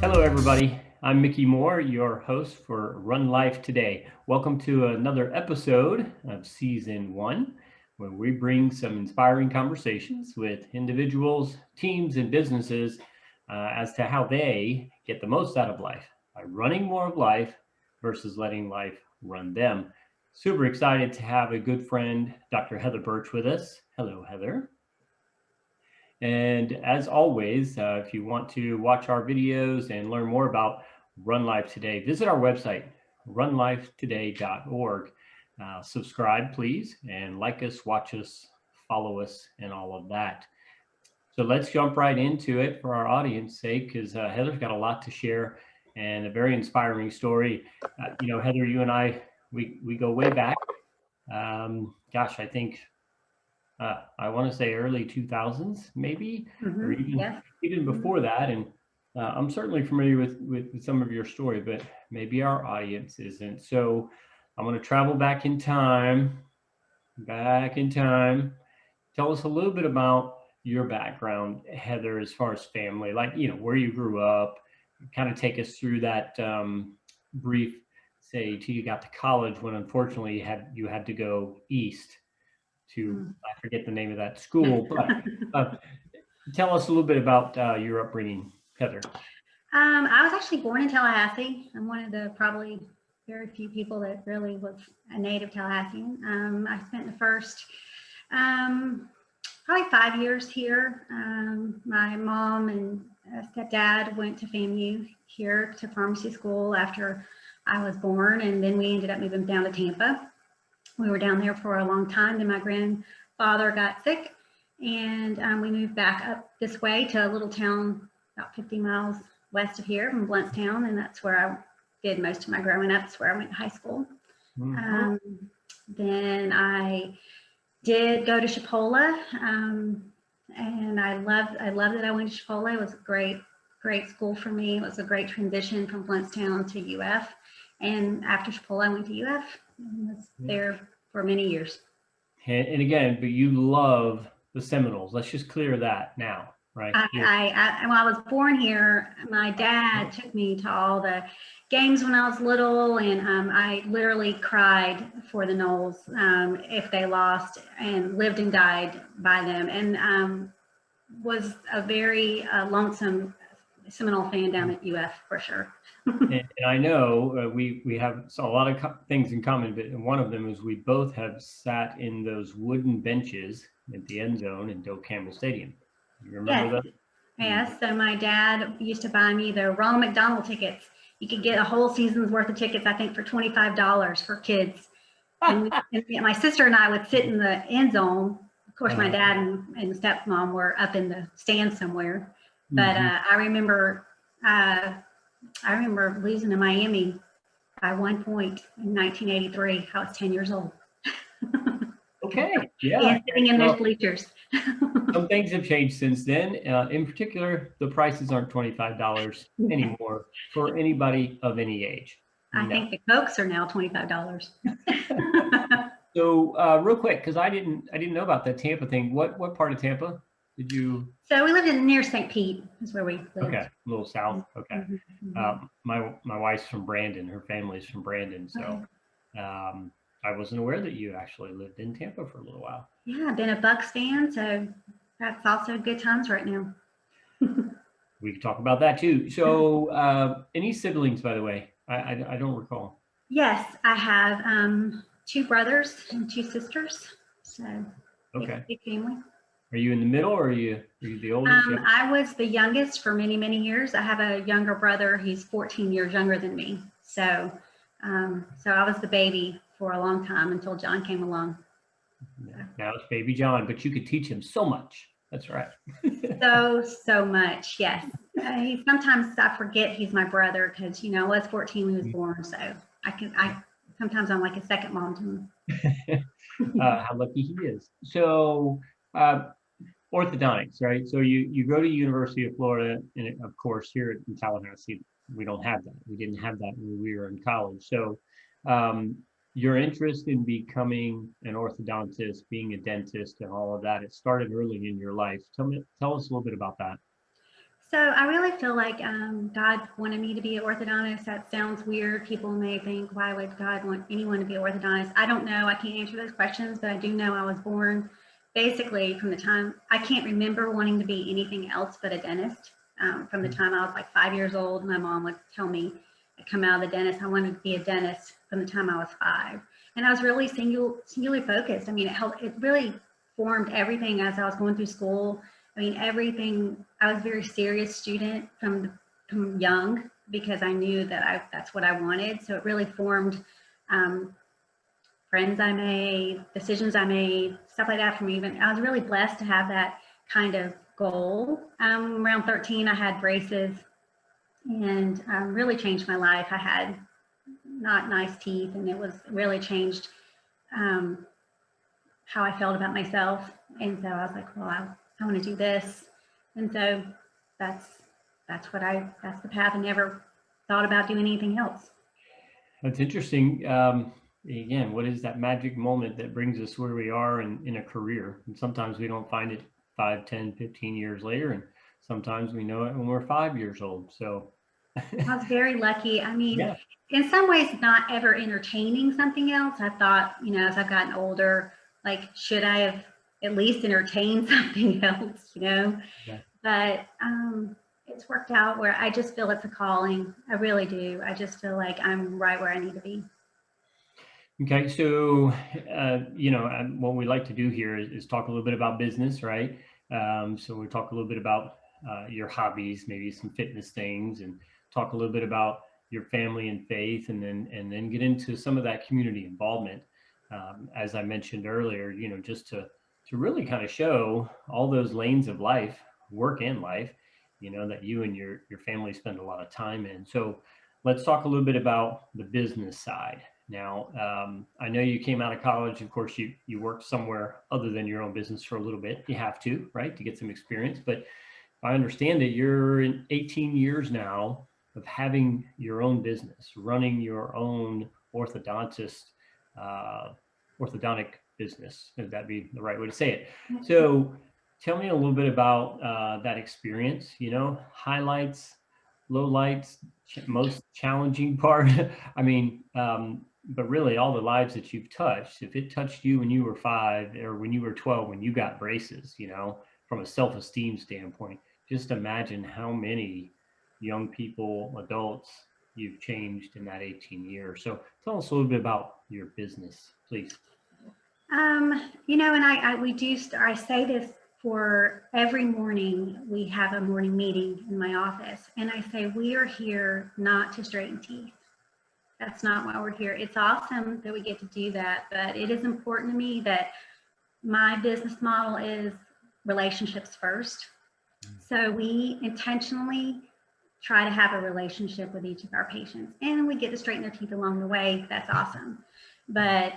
Hello, everybody. I'm Mickey Moore, your host for Run Life Today. Welcome to another episode of Season 1, where we bring some inspiring conversations with individuals, teams, and businesses as to how they get the most out of life by running more of life versus letting life run them. Super excited to have a good friend, Dr. Heather Burch, with us. Hello, Heather. And as always, if you want to watch our videos and learn more about Run Life Today, visit our website, runlifetoday.org. Subscribe, please, and like us, watch us, follow us, and all of that. So let's jump right into it for our audience's sake, because Heather's got a lot to share and a very inspiring story. Heather, you and I, we go way back. I think I want to say early 2000s, maybe, or even before that. And I'm certainly familiar with some of your story, but maybe our audience isn't. So I'm going to travel back in time. Tell us a little bit about your background, Heather, as far as family, like, where you grew up, kind of take us through that brief, say, till you got to college, when unfortunately you had to go east to, I forget the name of that school, but tell us a little bit about your upbringing, Heather. I was actually born in Tallahassee. I'm one of the probably very few people that really was a native Tallahassean. I spent the first probably 5 years here. My mom and stepdad went to FAMU here to pharmacy school after I was born, and then we ended up moving down to Tampa. We were down there for a long time. Then my grandfather got sick, and we moved back up this way to a little town about 50 miles west of here from Blountstown, and that's where I did most of my growing up. That's where I went to high school. Mm-hmm. Then I did go to Chipola, and I loved that I went to Chipola. It was a great school for me. It was a great transition from Blountstown to UF. And after Chipola, I went to UF and was there for many years. And again, but you love the Seminoles. Let's just clear that now, right? When I was born here, my dad took me to all the games when I was little, and I literally cried for the Noles if they lost, and lived and died by them, and was a very lonesome Seminole fan down at UF for sure. And I know we have a lot of things in common, but one of them is we both have sat in those wooden benches at the end zone in Doe Campbell Stadium. You remember that? Yes. So my dad used to buy me the Ronald McDonald tickets. You could get a whole season's worth of tickets, I think, for $25 for kids. And my sister and I would sit in the end zone. Of course, my dad and stepmom were up in the stands somewhere. But I remember losing to Miami by 1 point in 1983. I was 10 years old. Okay, yeah. And sitting in those bleachers. Some things have changed since then. In particular, the prices aren't $25 anymore for anybody of any age. I think the Cokes are now $25. So real quick, because I didn't know about that Tampa thing. What part of Tampa did you? So we lived near St. Pete, is where we lived. Okay, a little south. Okay. My wife's from Brandon. Her family's from Brandon. So I wasn't aware that you actually lived in Tampa for a little while. Yeah, I've been a Bucks fan, so that's also good times right now. We can talk about that too. So any siblings, by the way? I don't recall. Yes, I have 2 brothers and 2 sisters. So okay, big family. Are you in the middle, or are you the oldest? I was the youngest for many, many years. I have a younger brother. He's 14 years younger than me. So I was the baby for a long time until John came along. Now it's baby John, but you could teach him so much. That's right. so much, yes. Sometimes I forget he's my brother, because I was 14 when he was born. So sometimes I'm like a second mom to him. How lucky he is. So orthodontics, right? So you go to University of Florida, and of course here in Tallahassee, we don't have that. We didn't have that when we were in college. So your interest in becoming an orthodontist, being a dentist, and all of that, it started early in your life. Tell us a little bit about that. So I really feel like God wanted me to be an orthodontist. That sounds weird. People may think, why would God want anyone to be an orthodontist? I don't know. I can't answer those questions, but I do know I was born basically from the time I can't remember wanting to be anything else but a dentist. From the time I was like 5 years old, my mom would tell me, I'd come out of the dentist, I wanted to be a dentist from the time I was 5. And I was really singularly focused. I mean, it really formed everything as I was going through school. I mean, everything, I was a very serious student from young because I knew that that's what I wanted. So it really formed friends I made, decisions I made, stuff like that for me. Even I was really blessed to have that kind of goal. Around 13, I had braces and really changed my life. I had not nice teeth, and it was really changed how I felt about myself. And so I was like, well, I want to do this. And so that's the path. I never thought about doing anything else. That's interesting. Again, what is that magic moment that brings us where we are in a career? And sometimes we don't find it 5, 10, 15 years later. And sometimes we know it when we're 5 years old. So I was very lucky. I mean, yeah. in some ways, not ever entertaining something else. I thought, as I've gotten older, like, should I have at least entertained something else, Yeah. But it's worked out where I just feel it's a calling. I really do. I just feel like I'm right where I need to be. Okay, so what we like to do here is talk a little bit about business, right? So we talk a little bit about your hobbies, maybe some fitness things, and talk a little bit about your family and faith, and then get into some of that community involvement. As I mentioned earlier, just to really kind of show all those lanes of life, work and life, that you and your family spend a lot of time in. So let's talk a little bit about the business side. Now, I know you came out of college. Of course, you worked somewhere other than your own business for a little bit. You have to, right, to get some experience. But if I understand it, you're in 18 years now of having your own business, running your own orthodontic business. Would that be the right way to say it? So tell me a little bit about that experience, highlights, lowlights, most challenging part. I mean, but really all the lives that you've touched, if it touched you when you were 5 or when you were 12, when you got braces, from a self-esteem standpoint, just imagine how many young people, adults you've changed in that 18 years. So tell us a little bit about your business, please. And I say this for every morning. We have a morning meeting in my office, and I say, we are here not to straighten teeth. That's not why we're here. It's awesome that we get to do that, but it is important to me that my business model is relationships first. So we intentionally try to have a relationship with each of our patients, and we get to straighten their teeth along the way. That's awesome. But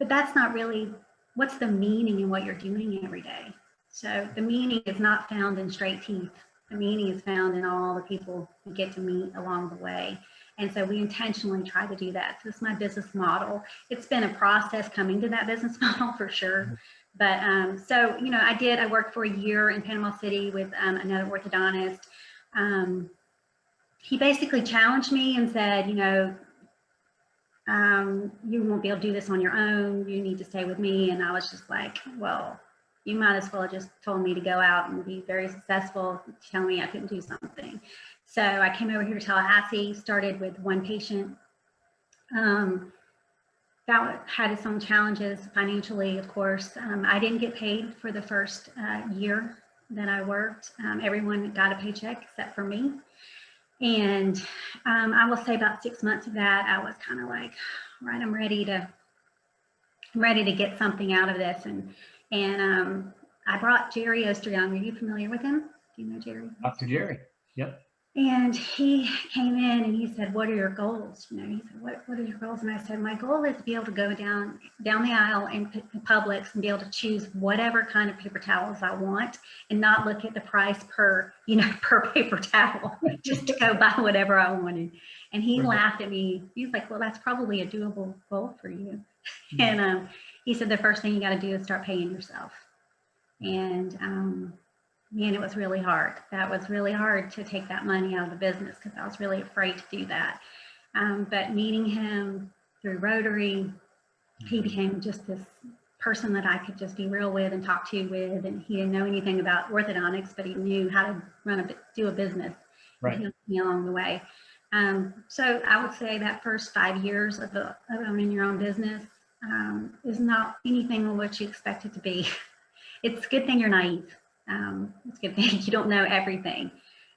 that's not really what's the meaning in what you're doing every day. So the meaning is not found in straight teeth. The meaning is found in all the people you get to meet along the way. And so we intentionally try to do that. So it's my business model. It's been a process coming to that business model for sure. But I worked for a year in Panama City with another orthodontist. He basically challenged me and said, you won't be able to do this on your own. You need to stay with me. And I was just like, well, you might as well have just told me to go out and be very successful, tell me I couldn't do something. So I came over here to Tallahassee, started with one patient. That had its own challenges financially, of course. I didn't get paid for the first year that I worked. Everyone got a paycheck except for me. And I will say about 6 months of that, I was kind of like, right, I'm ready to get something out of this. And I brought Jerry Osteryoung. Are you familiar with him? Do you know Jerry? Dr. Jerry. Yep. And he came in and he said, what are your goals? He said, what are your goals? And I said, my goal is to be able to go down the aisle in Publix and be able to choose whatever kind of paper towels I want and not look at the price per paper towel, just to go buy whatever I wanted. And he laughed at me. He's like, well, that's probably a doable goal for you. And he said, the first thing you got to do is start paying yourself. And man, it was really hard. That was really hard to take that money out of the business because I was really afraid to do that. But meeting him through Rotary, he became just this person that I could just be real with and talk to with. And he didn't know anything about orthodontics, but he knew how to do a business. Right. And he helped me along the way. So I would say that first 5 years of owning your own business is not anything on what you expect it to be. It's a good thing you're naive. It's a good thing you don't know everything.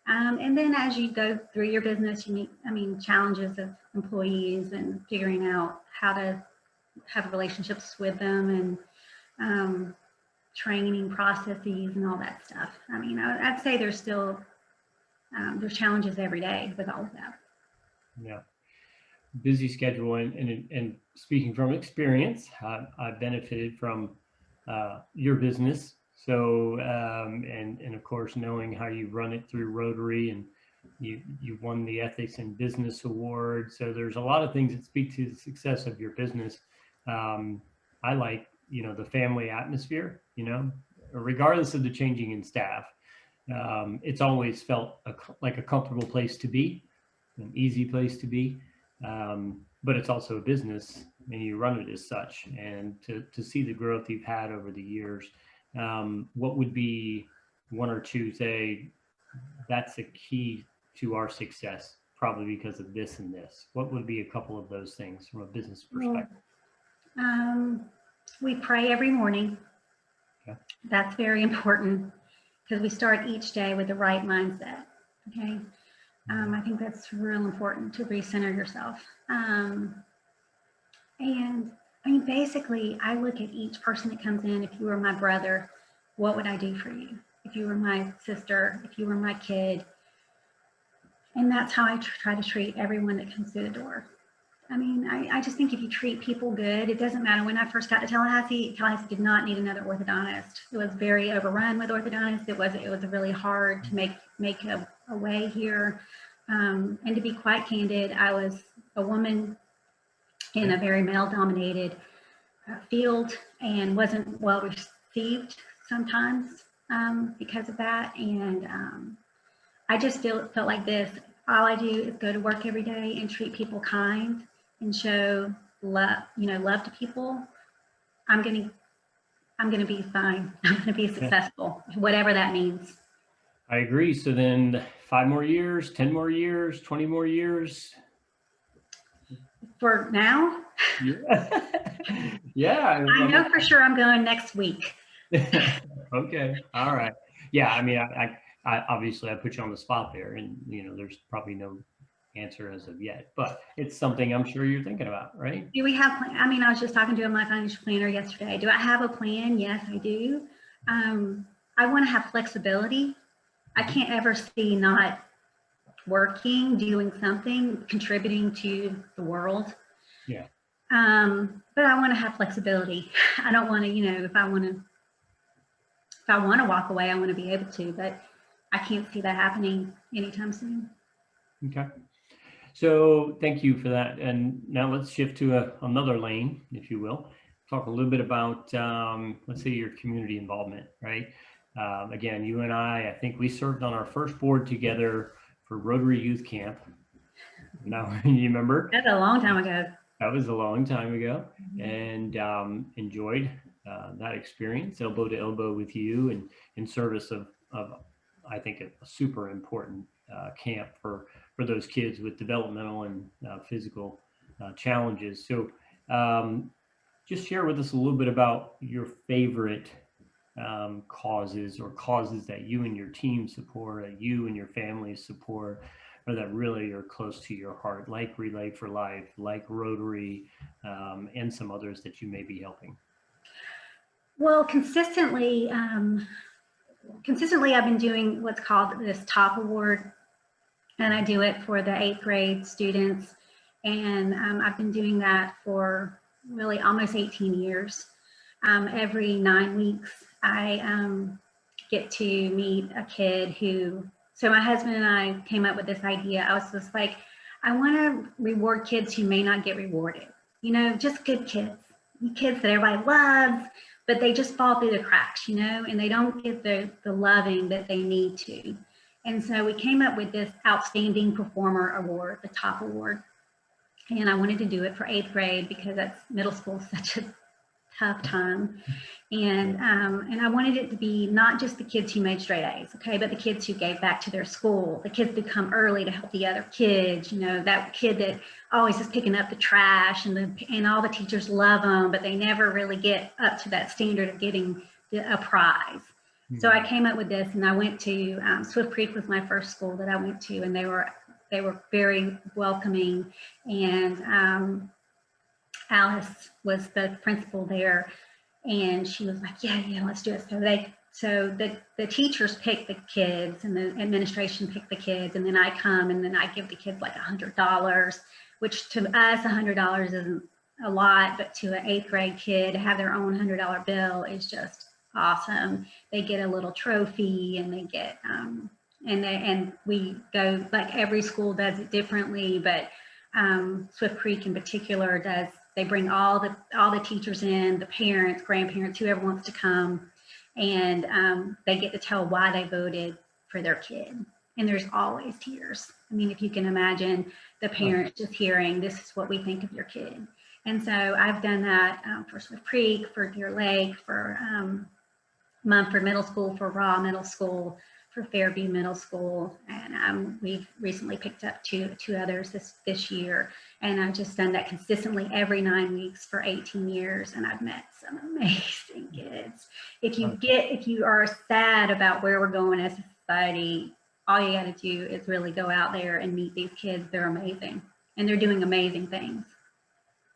And then as you go through your business, you meet, challenges of employees and figuring out how to have relationships with them and training processes and all that stuff. I'd say there's still, there's challenges every day with all of that. Yeah. Busy schedule. And speaking from experience, I've benefited from your business. So, and of course, knowing how you run it through Rotary, and you won the Ethics in Business Award. So there's a lot of things that speak to the success of your business. I like, the family atmosphere, regardless of the changing in staff. It's always felt like a comfortable place to be, an easy place to be. But it's also a business, and you run it as such. And to see the growth you've had over the years, what would be one or two, say, that's a key to our success, probably because of this and this? What would be a couple of those things from a business perspective? We pray every morning. Okay. That's very important because we start each day with the right mindset. Okay. I think that's real important to recenter yourself. And basically, I look at each person that comes in. If you were my brother, what would I do for you? If you were my sister, if you were my kid. And that's how I try to treat everyone that comes through the door. I just think if you treat people good, it doesn't matter. When I first got to Tallahassee did not need another orthodontist. It was very overrun with orthodontists. It was really hard to make a way here. And to be quite candid, I was a woman in a very male-dominated field and wasn't well received sometimes because of that. And I just felt like this. All I do is go to work every day and treat people kind and show love, love to people. I'm gonna be fine. I'm gonna be successful, whatever that means. I agree. So then 5 more years, 10 more years, 20 more years? For now? Yeah. I know for sure I'm going next week. Okay. All right. Yeah. I obviously I put you on the spot there, and there's probably no answer as of yet, but it's something I'm sure you're thinking about, right? Do we have plan? I was just talking to my financial planner yesterday. Do I have a plan? Yes, I do. I want to have flexibility. I can't ever see not working, doing something, contributing to the world. Yeah. But I want to have flexibility. I don't want to, if I want to walk away, I want to be able to, but I can't see that happening anytime soon. Okay. So thank you for that. And now let's shift to another lane, if you will. Talk a little bit about, let's say, your community involvement, right? Again, you and I think we served on our first board together for Rotary Youth Camp. Now, you remember? That's a long time ago. That was a long time ago, and enjoyed that experience, elbow to elbow with you, and in service of I think a super important camp for those kids with developmental and physical challenges. So just share with us a little bit about your favorite causes, or causes that you and your team support, that you and your family support, or that really are close to your heart, like Relay for Life, like Rotary, and some others that you may be helping. Well, consistently I've been doing what's called this TOP Award, and I do it for the 8th grade students. And I've been doing that for really almost 18 years. Every 9 weeks, I get to meet a kid who, so my husband and I came up with this idea. I was just like, I want to reward kids who may not get rewarded, just good kids that everybody loves, but they just fall through the cracks, and they don't get the loving that they need to. And so we came up with this Outstanding Performer Award, the top award. And I wanted to do it for 8th grade because that's middle school, such a tough time. And I wanted it to be not just the kids who made straight A's, okay, but the kids who gave back to their school, the kids who come early to help the other kids, that kid that always is picking up the trash, and all the teachers love them, but they never really get up to that standard of getting a prize. Mm-hmm. So I came up with this, and I went to Swift Creek was my first school that I went to, and they were very welcoming, and Alice was the principal there, and she was like, yeah, let's do it. So the teachers pick the kids, and the administration pick the kids, and then I come, and then I give the kids like $100, which to us $100 isn't a lot, but to an 8th grade kid to have their own $100 bill is just awesome. They get a little trophy, and they get and we go, like, every school does it differently, but Swift Creek in particular they bring all the teachers in, the parents, grandparents, whoever wants to come, and they get to tell why they voted for their kid. And there's always tears. I mean, if you can imagine the parents just hearing, this is what we think of your kid. And so I've done that for Swift Creek, for Deer Lake, for Mumford Middle School, for Raw Middle School, for Fairview Middle School, and we've recently picked up two others this year, and I've just done that consistently every 9 weeks for 18 years, and I've met some amazing kids. If you are sad about where we're going as a society, all you got to do is really go out there and meet these kids. They're amazing, and they're doing amazing things.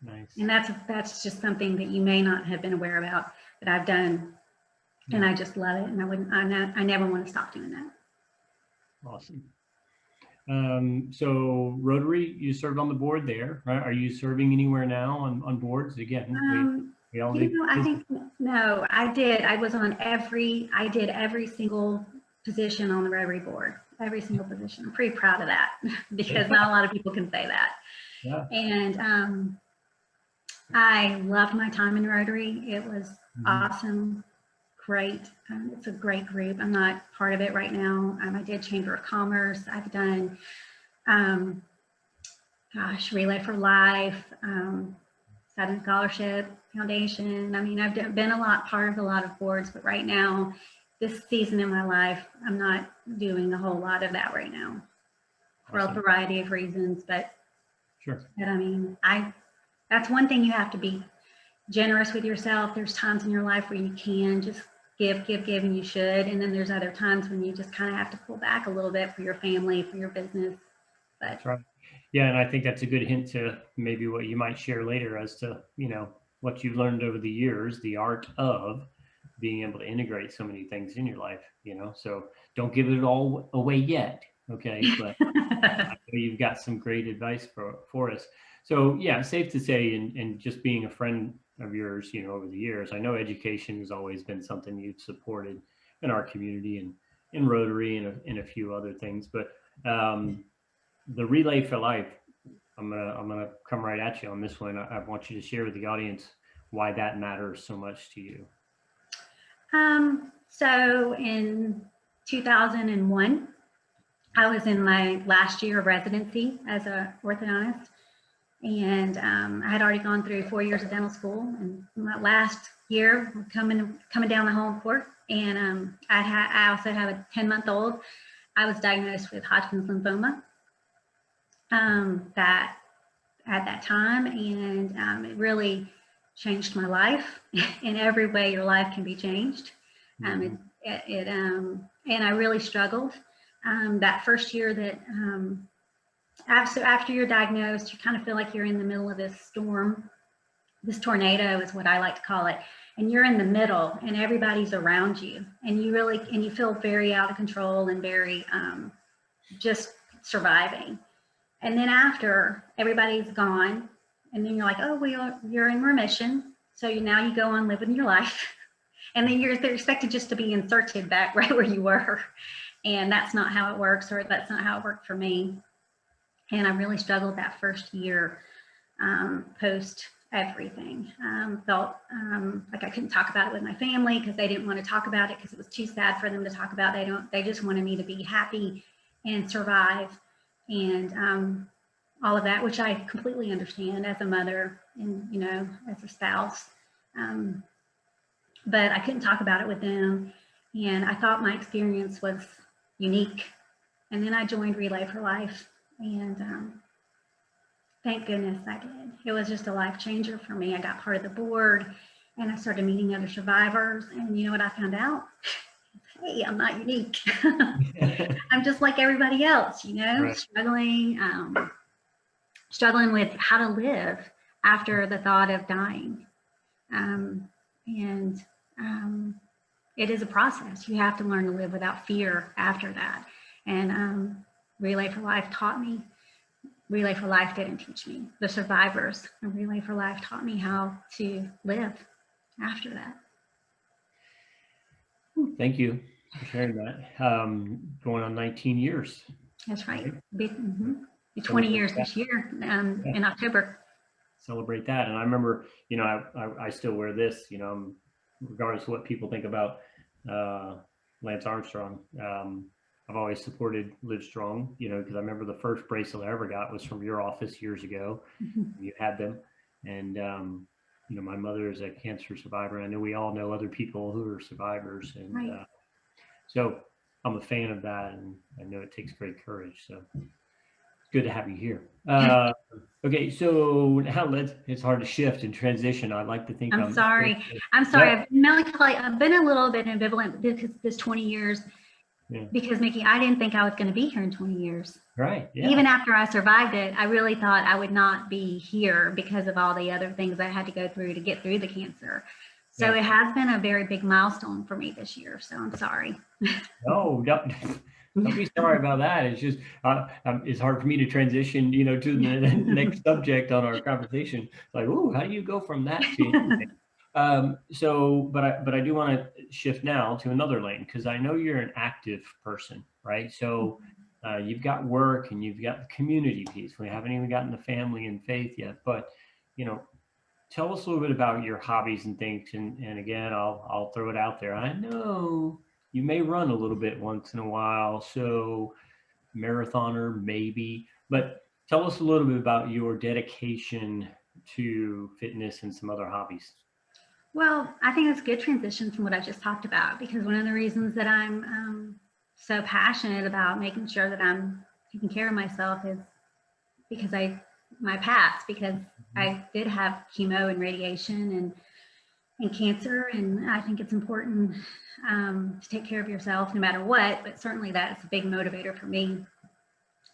Nice. And that's just something that you may not have been aware about that I've done. And I just love it, and I never want to stop doing that. Awesome. So Rotary, you served on the board there, right? Are you serving anywhere now on boards? Again, we all need. I think no, I did. I did every single position on the Rotary board, every single position. I'm pretty proud of that because not a lot of people can say that. Yeah. And I loved my time in Rotary. It was awesome. Great. It's a great group. I'm not part of it right now. I did Chamber of Commerce. I've done, Relay for Life, Southern Scholarship Foundation. I mean, I've been part of a lot of boards, but right now, this season in my life, I'm not doing a whole lot of that right now for a variety of reasons. But sure. But I mean, that's one thing you have to be generous with yourself. There's times in your life where you can just give, and you should. And then there's other times when you just kind of have to pull back a little bit for your family, for your business. But that's right. Yeah, and I think that's a good hint to maybe what you might share later as to, what you've learned over the years, the art of being able to integrate so many things in your life, so don't give it all away yet. Okay. But I know you've got some great advice for us. So yeah, safe to say, and just being a friend of yours, over the years, I know education has always been something you've supported in our community and in Rotary and a few other things. But the Relay for Life, I'm gonna come right at you on this one. I want you to share with the audience why that matters so much to you. So in 2001, I was in my last year of residency as an orthodontist. And I had already gone through 4 years of dental school, and my last year coming down the home court. And I also have a 10-month-old. I was diagnosed with Hodgkin's lymphoma that at that time, and it really changed my life in every way your life can be changed. And I really struggled that first year that. After you're diagnosed, you kind of feel like you're in the middle of this storm. This tornado is what I like to call it. And you're in the middle, and everybody's around you, and you feel very out of control and very just surviving. And then after everybody's gone, and then you're like, oh, well, you're in remission. So now you go on living your life, and then they're expected just to be inserted back right where you were. And that's not how it works, or that's not how it worked for me. And I really struggled that first year post everything. Felt like I couldn't talk about it with my family because they didn't want to talk about it because it was too sad for them to talk about. They just wanted me to be happy and survive, and all of that, which I completely understand as a mother and, you know, as a spouse. But I couldn't talk about it with them. And I thought my experience was unique. And then I joined Relay for Life, and thank goodness I did. It was just a life changer for me. I got part of the board, and I started meeting other survivors. And you know what I found out? Hey, I'm not unique. I'm just like everybody else, you know, Right. struggling with how to live after the thought of dying. And it is a process. You have to learn to live without fear after that. And Relay for Life taught me. Relay for Life didn't teach me. The survivors of Relay for Life taught me how to live after that. Thank you for sharing that. Going on 19 years. That's right. Right? 20 years this year in October. Celebrate that. And I remember, you know, I still wear this, you know, regardless of what people think about Lance Armstrong. I've always supported Live Strong, you know, because I remember the first bracelet I ever got was from your office years ago. You had them. And, you know, my mother is a cancer survivor. I know we all know other people who are survivors. And Right. so I'm a fan of that. And I know it takes great courage. So it's good to have you here. Okay, so now it's hard to shift and transition. I like to think I'm sorry. I've been a little bit ambivalent because this 20 years, because Mickey, I didn't think I was going to be here in 20 years. Right. Yeah. Even after I survived it, I really thought I would not be here because of all the other things I had to go through to get through the cancer. So it has been a very big milestone for me this year. So I'm sorry. No, don't be sorry about that. It's just it's hard for me to transition, you know, to the next subject on our conversation. Like, oh, how do you go from that to anything? So, but I do want to shift now to another lane because I know you're an active person, right? So you've got work and you've got the community piece. We haven't even gotten the family and faith yet, but you know, tell us a little bit about your hobbies and things. And again, I'll throw it out there. I know you may run a little bit once in a while, so marathoner maybe, but tell us a little bit about your dedication to fitness and some other hobbies. Well, I think it's a good transition from what I just talked about, because one of the reasons that I'm so passionate about making sure that I'm taking care of myself is because my past, because I did have chemo and radiation and cancer, and I think it's important to take care of yourself no matter what, but certainly that's a big motivator for me.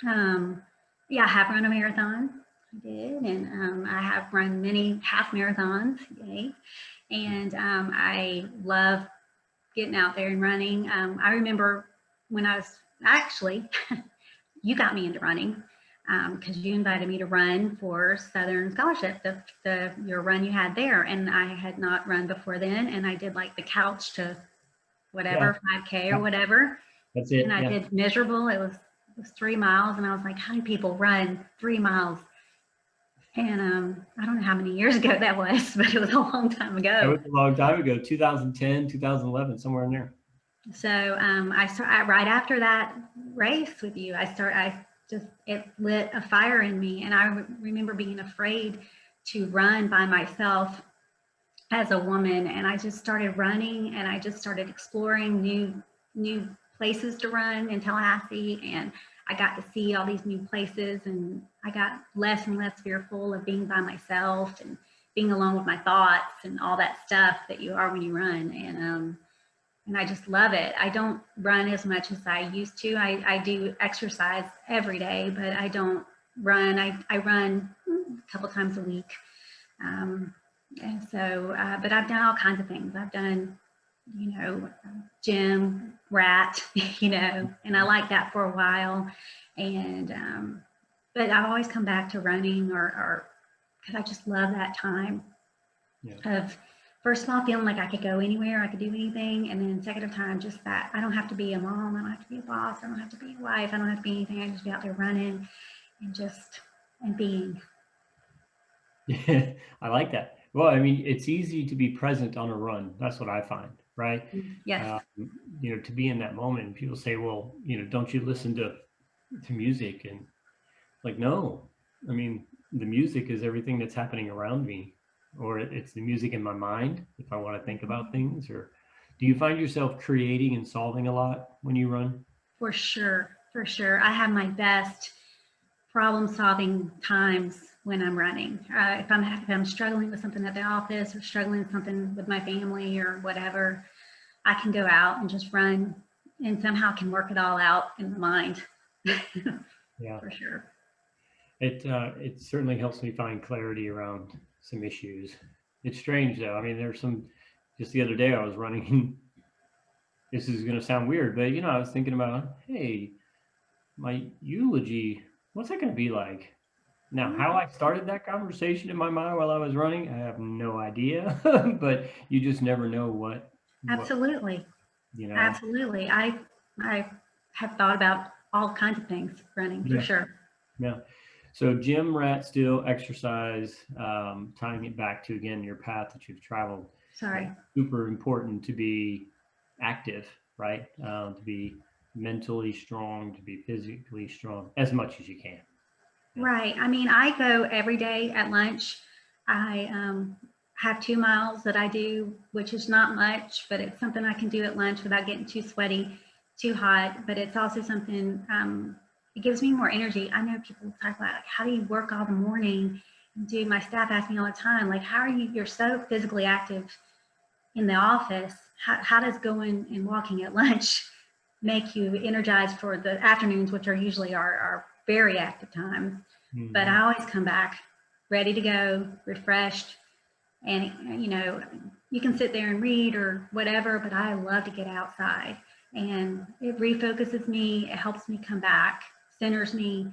Yeah, I have run a marathon. I did, and I have run many half marathons, yay. And I love getting out there and running. I remember when I was you got me into running because you invited me to run for Southern Scholarship, your run you had there, and I had not run before then, and I did like the couch to whatever 5K or whatever. That's it. And I did miserable. It was 3 miles, and I was like, how do people run 3 miles? And I don't know how many years ago that was, but it was a long time ago. It was a long time ago, 2010, 2011, somewhere in there. So right after that race with you, it lit a fire in me. And I remember being afraid to run by myself as a woman. And I just started running, and I just started exploring new places to run in Tallahassee. And I got to see all these new places, and I got less and less fearful of being by myself and being alone with my thoughts and all that stuff that you are when you run. And I just love it. I don't run as much as I used to. I do exercise every day, but I don't run. I run a couple times a week. And so, but I've done all kinds of things. I've done, you know, gym rat, you know, and I like that for a while. And, but I've always come back to running or because I just love that time of, first of all, feeling like I could go anywhere, I could do anything. And then second of time, just that I don't have to be a mom, I don't have to be a boss, I don't have to be a wife, I don't have to be anything. I just be out there running and being. Yeah, I like that. Well, I mean, it's easy to be present on a run. That's what I find, right? Yes. Um, to be in that moment. And people say, well, don't you listen to music? And like, no, I mean, the music is everything that's happening around me, or it's the music in my mind if I want to think about things. Or do you find yourself creating and solving a lot when you run? For sure. For sure. I have my best problem solving times when I'm running. If I'm struggling with something at the office or struggling with something with my family or whatever, I can go out and just run and somehow can work it all out in the mind. Yeah, For sure. it certainly helps me find clarity around some issues. It's strange though. I mean, there's some. Just the other day, I was running. This is going to sound weird, but I was thinking about, hey, my eulogy. What's that going to be like? Now, how I started that conversation in my mind while I was running, I have no idea. But you just never know what Absolutely. you know. Absolutely. I have thought about all kinds of things running for Yeah, sure. yeah. So gym rat still exercise, tying it back to again your path that you've traveled. Sorry. Super important to be active, right? To be mentally strong, to be physically strong as much as you can. Yeah. Right. I mean, I go every day at lunch. I have 2 miles that I do, which is not much, but it's something I can do at lunch without getting too sweaty, too hot. But it's also something, it gives me more energy. I know people talk about, like, how do you work all the morning? Dude, my staff asks me all the time, like, how are you? You're so physically active in the office. How does going and walking at lunch make you energized for the afternoons, which are usually our very active times? But I always come back ready to go, refreshed. And, you can sit there and read or whatever, but I love to get outside. And it refocuses me, it helps me come back, centers me,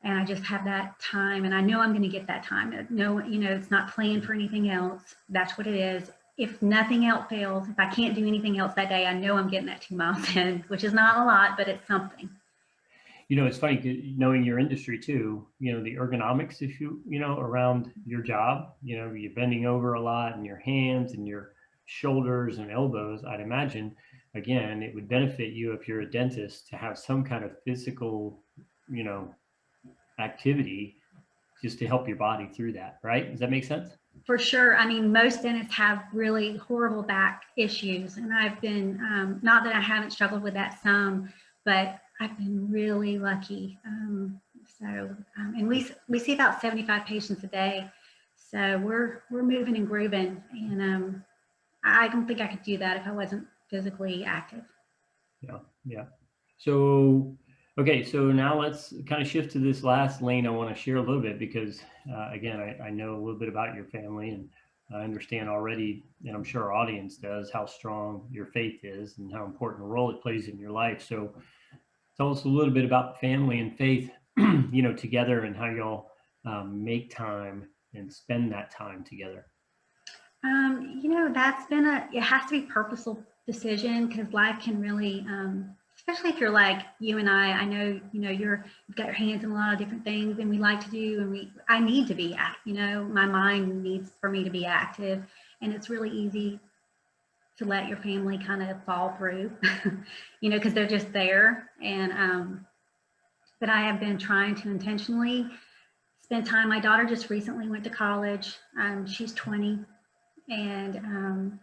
and I just have that time. And I know I'm going to get that time. No, it's not planned for anything else. That's what it is. If nothing else fails, if I can't do anything else that day, I know I'm getting that 2 miles in, which is not a lot, but it's something. It's funny knowing your industry too, the ergonomics issue, around your job, you're bending over a lot and your hands and your shoulders and elbows. I'd imagine, again, it would benefit you if you're a dentist to have some kind of physical, you know, activity just to help your body through that. Right? Does that make sense? For sure. I mean, most dentists have really horrible back issues. And I've been, not that I haven't struggled with that some, but I've been really lucky. And we see about 75 patients a day. So we're moving and grooving. And I don't think I could do that if I wasn't physically active. Yeah. Yeah. So, okay. So now let's kind of shift to this last lane. I want to share a little bit because, again, I know a little bit about your family and I understand already, and I'm sure our audience does, how strong your faith is and how important a role it plays in your life. So tell us a little bit about family and faith, together and how y'all make time and spend that time together. It has to be purposeful decision because life can really, especially if you're like you and I know, you've got your hands in a lot of different things and we like to do, and I need to be, my mind needs for me to be active, and it's really easy to let your family kind of fall through, because they're just there. But I have been trying to intentionally spend time. My daughter just recently went to college. She's 20. And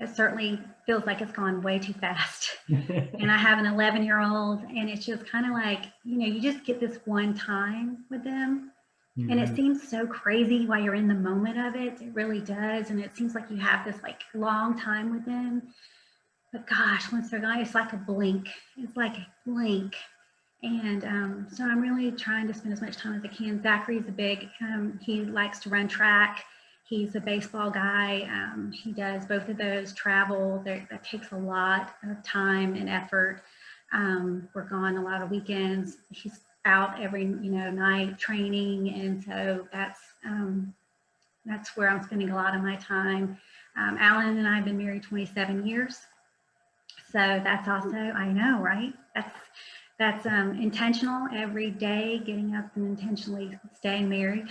it certainly feels like it's gone way too fast. And I have an 11-year-old, and it's just kind of like, you just get this one time with them. Mm-hmm. And it seems so crazy while you're in the moment of it. It really does. And it seems like you have this like long time with them. But gosh, once they're gone, it's like a blink. It's like a blink. And so I'm really trying to spend as much time as I can. Zachary's he likes to run track. He's a baseball guy. He does both of those, travel. That takes a lot of time and effort. We're gone a lot of weekends. He's out every night training, and so that's where I'm spending a lot of my time. Alan and I have been married 27 years, so that's also, I know, right? That's intentional every day, getting up and intentionally staying married.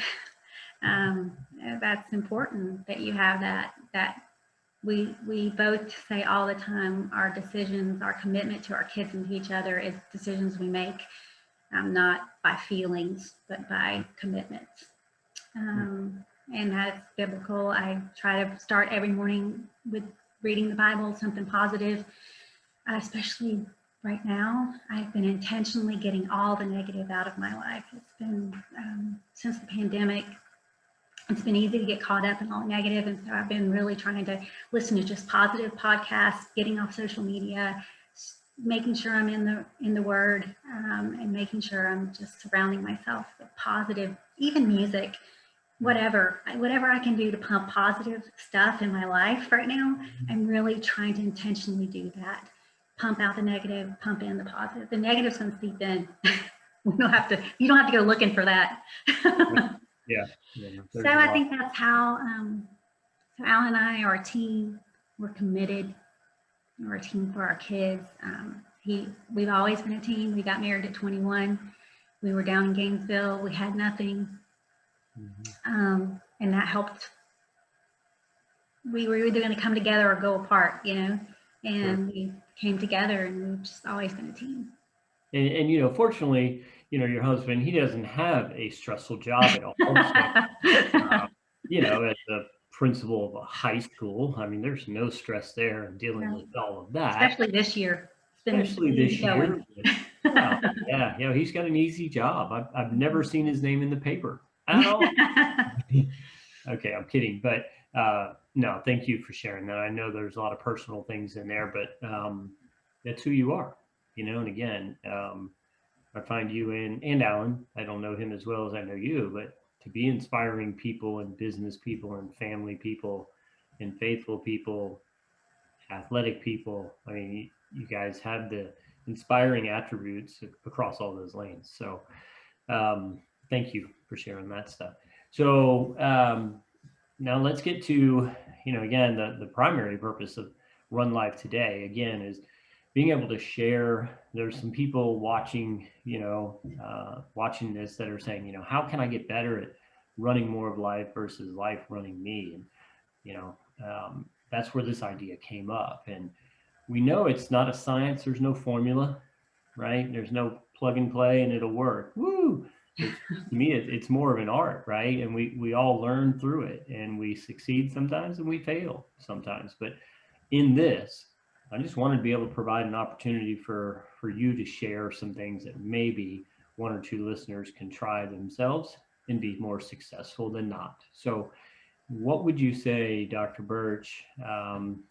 That's important that you have that we both say all the time, our decisions, our commitment to our kids and to each other is decisions we make, not by feelings, but by commitments. And that's biblical. I try to start every morning with reading the Bible, something positive, especially right now. I've been intentionally getting all the negative out of my life. It's been, since the pandemic, it's been easy to get caught up in all negative, and so I've been really trying to listen to just positive podcasts, getting off social media, making sure I'm in the Word, and making sure I'm just surrounding myself with positive, even music, whatever I can do to pump positive stuff in my life right now. I'm really trying to intentionally do that. Pump out the negative, pump in the positive. The negative's going to seep in. You don't have to go looking for that. Yeah. So I think that's how, so Alan and I, our team, we're committed. We're a team for our kids. We've always been a team. We got married at 21. We were down in Gainesville. We had nothing. And that helped. We were either going to come together or go apart, and we came together, and we've just always been a team. And fortunately, your husband, he doesn't have a stressful job at all. So, as a principal of a high school, I mean, there's no stress there in dealing with all of that. Especially this year. Yeah, he's got an easy job. I've never seen his name in the paper at all. Okay, I'm kidding, but no, thank you for sharing that. I know there's a lot of personal things in there, but that's who you are, and again, I find you and Alan, I don't know him as well as I know you, but to be inspiring people and business people and family people and faithful people, athletic people. I mean, you guys have the inspiring attributes across all those lanes. So thank you for sharing that stuff. So now let's get to, again, the primary purpose of Run Life today, again, is being able to share. There's some people watching, watching this that are saying, how can I get better at running more of life versus life running me? And, that's where this idea came up. And we know it's not a science. There's no formula, right? There's no plug and play and it'll work. Woo! To me, it's more of an art, right? And we all learn through it, and we succeed sometimes and we fail sometimes. But in this, I just wanted to be able to provide an opportunity for you to share some things that maybe one or two listeners can try themselves and be more successful than not. So what would you say, Dr. Burch,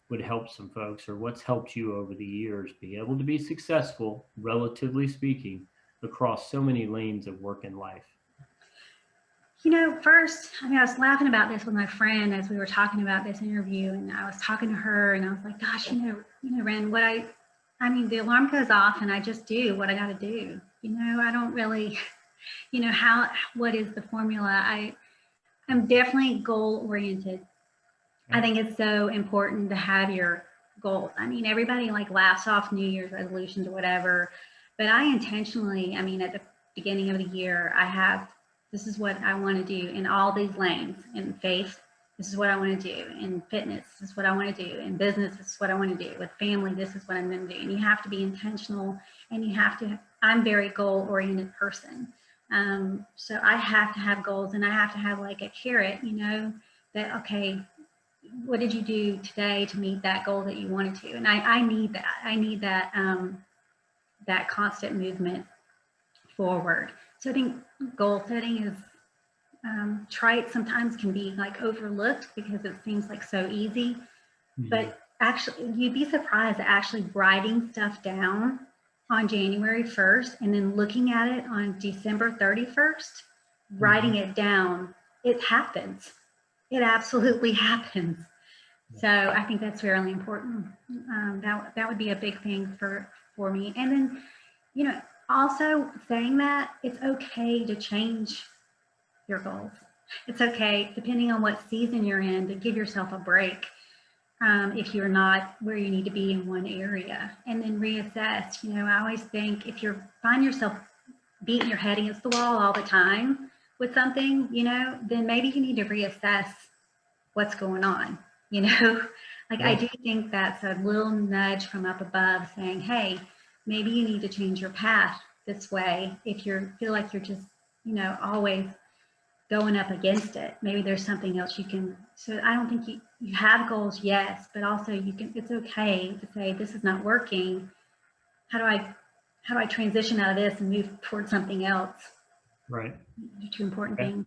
would help some folks, or what's helped you over the years be able to be successful, relatively speaking, across so many lanes of work and life? First, I was laughing about this with my friend as we were talking about this interview, and I was talking to her, and I was like, gosh, Ren, the alarm goes off and I just do what I got to do. I don't really, what is the formula? I'm definitely goal oriented. I think it's so important to have your goals. I mean, everybody laughs off New Year's resolutions or whatever, but I intentionally, at the beginning of the year, this is what I want to do in all these lanes. In faith, this is what I want to do. In fitness, this is what I want to do. In business, this is what I want to do. With family, this is what I'm going to do. And you have to be intentional, and I'm a very goal-oriented person. So I have to have goals, and I have to have a carrot, that, okay, what did you do today to meet that goal that you wanted to? And I need that. I need that, that constant movement forward. So I think goal setting is trite, sometimes can be overlooked because it seems so easy, but actually you'd be surprised at actually writing stuff down on January 1st and then looking at it on December 31st, writing it down, it happens. It absolutely happens. So I think that's really important. That would be a big thing for me. And then, also saying that it's okay to change your goals. It's okay, depending on what season you're in, to give yourself a break if you're not where you need to be in one area, and then reassess. I always think if you find yourself beating your head against the wall all the time, with something, then maybe you need to reassess what's going on, Like, I do think that's a little nudge from up above saying, hey, maybe you need to change your path this way. If you feel like you're just, always going up against it, maybe there's something else you can. So I don't think you have goals, yes, but also it's okay to say, this is not working. How do I transition out of this and move towards something else? Right. Two important things.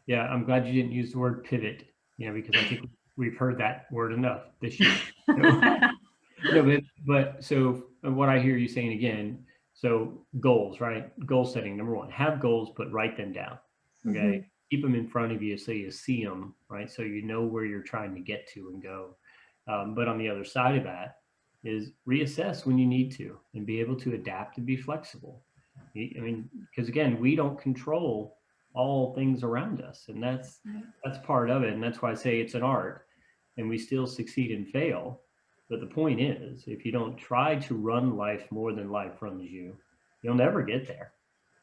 Yeah, I'm glad you didn't use the word pivot, because I think we've heard that word enough this year. But so what I hear you saying again, so goals, right? Goal setting, number one, have goals, but write them down. Okay. Mm-hmm. Keep them in front of you so you see them, right? So you know where you're trying to get to and go. But on the other side of that is reassess when you need to and be able to adapt and be flexible. I mean, because again, we don't control all things around us, and that's part of it. And that's why I say it's an art, and we still succeed and fail. But the point is, if you don't try to run life more than life runs you, you'll never get there.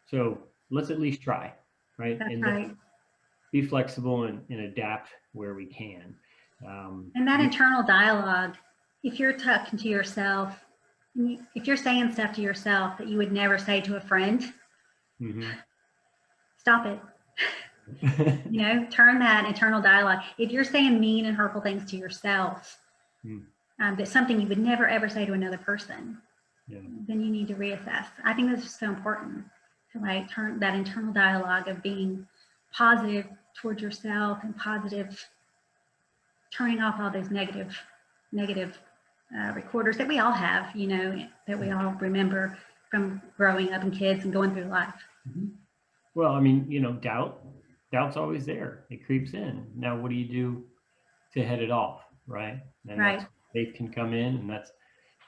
So let's at least try, right? That's right. Be flexible and adapt where we can. And that internal dialogue, if you're talking to yourself, if you're saying stuff to yourself that you would never say to a friend, stop it. Turn that internal dialogue. If you're saying mean and hurtful things to yourself, that's something you would never ever say to another person, then you need to reassess. I think this is so important to turn that internal dialogue of being positive towards yourself and positive, turning off all those negative recorders that we all have, that we all remember from growing up and kids and going through life. Well, I mean, doubt's always there. It creeps in. Now, what do you do to head it off, right? And right. Faith can come in, and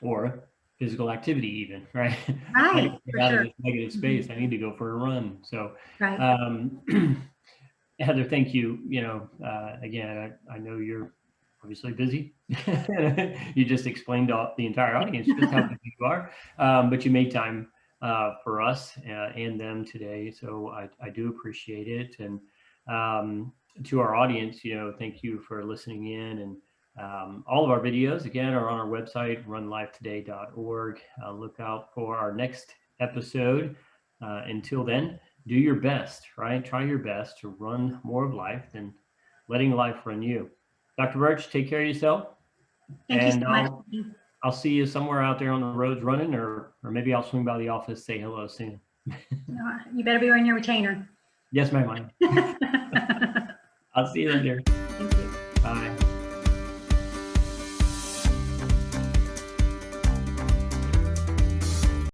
or physical activity even, right? Right. Get out of this negative space. I need to go for a run. So, right. Heather, thank you. Again, I know you're obviously busy. You just explained to the entire audience just how busy you are, but you made time for us and them today. So I do appreciate it. And to our audience, thank you for listening in. And all of our videos, again, are on our website, runlifetoday.org. Look out for our next episode. Until then, do your best, right? Try your best to run more of life than letting life run you. Dr. Burch, take care of yourself. Thank you so much. I'll see you somewhere out there on the roads running, or maybe I'll swing by the office, say hello soon. You better be wearing your retainer. Yes, ma'am. I'll see you later. Thank you. Bye.